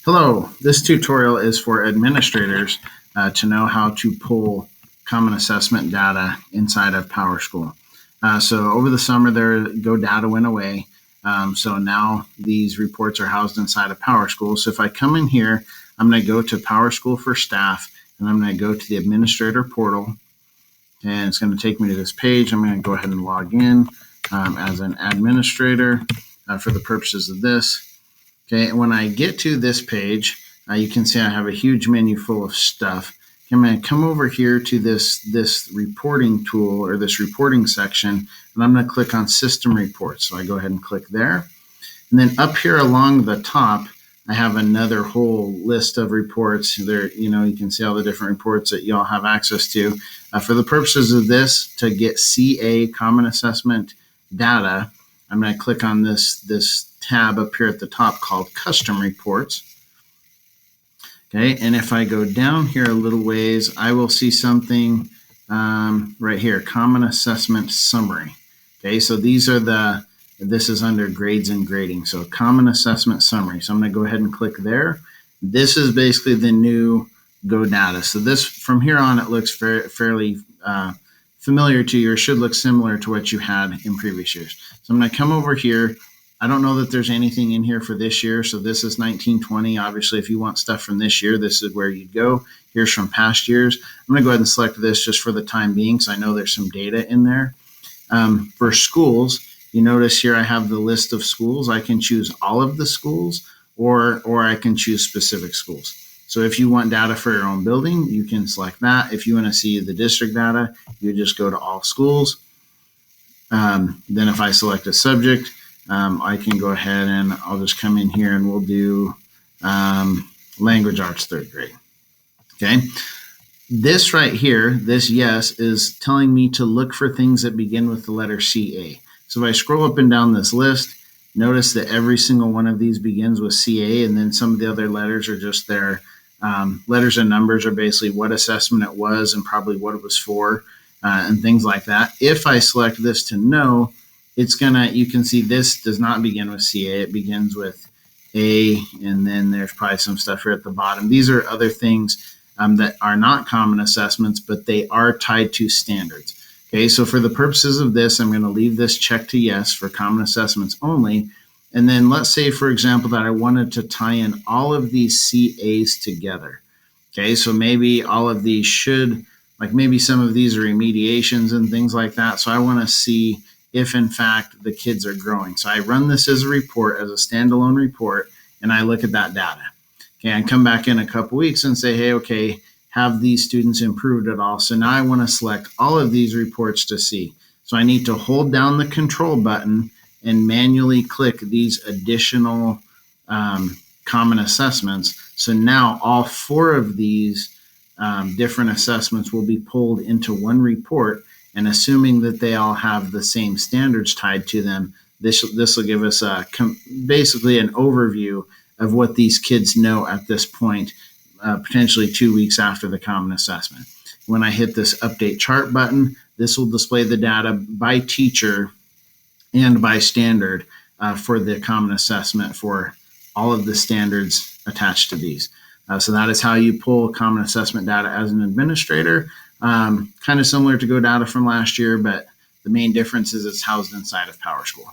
Hello, this tutorial is for administrators to know how to pull common assessment data inside of PowerSchool. So over the summer, their Go data went away. So now these reports are housed inside of PowerSchool. So if I come in here, I'm going to go to PowerSchool for Staff, and I'm going to go to the Administrator Portal. And it's going to take me to this page. I'm going to go ahead and log in as an administrator for the purposes of this. Okay, and when I get to this page, you can see I have a huge menu full of stuff. I'm going to come over here to this reporting tool or this reporting section, and I'm going to click on System Reports. So I go ahead and click there. And then up here along the top, I have another whole list of reports. There, you can see all the different reports that y'all have access to. For the purposes of this, to get CA Common Assessment data, I'm going to click on this tab up here at the top called Custom Reports. Okay, and if I go down here a little ways, I will see something right here, Common Assessment Summary. Okay, so this is under Grades and Grading. So Common Assessment Summary. So I'm going to go ahead and click there. This is basically the new Go data. So this, from here on, it looks fairly familiar to you, or should look similar to what you had in previous years. So I'm going to come over here. I don't know that there's anything in here for this year. So this is 1920. Obviously, if you want stuff from this year, this is where you'd go. Here's from past years. I'm going to go ahead and select this just for the time being, because I know there's some data in there. For schools, you notice here I have the list of schools. I can choose all of the schools, or I can choose specific schools. So if you want data for your own building, you can select that. If you want to see the district data, you just go to all schools. Then if I select a subject, I can go ahead and I'll just come in here and we'll do language arts 3rd grade. Okay. This right here, this yes, is telling me to look for things that begin with the letter CA. So if I scroll up and down this list, notice that every single one of these begins with CA, and then some of the other letters are just their letters and numbers are basically what assessment it was and probably what it was for, and things like that. If I select this to no, you can see this does not begin with CA. It begins with A, and then there's probably some stuff here at the bottom. These are other things that are not common assessments, but they are tied to standards. Okay, so for the purposes of this, I'm going to leave this check to yes for common assessments only. And then let's say, for example, that I wanted to tie in all of these CAs together. Okay, so maybe all of these maybe some of these are remediations and things like that. So I want to see if in fact the kids are growing. So I run this as a report, as a standalone report, and I look at that data. Okay, I come back in a couple weeks and say, hey, okay, have these students improved at all? So now I want to select all of these reports to see. So I need to hold down the control button and manually click these additional common assessments. So now all 4 of these different assessments will be pulled into one report. And assuming that they all have the same standards tied to them, this will give us basically an overview of what these kids know at this point, potentially 2 weeks after the common assessment. When I hit this update chart button, this will display the data by teacher and by standard for the common assessment for all of the standards attached to these. So that is how you pull common assessment data as an administrator. Kind of similar to Go data from last year, but the main difference is it's housed inside of PowerSchool.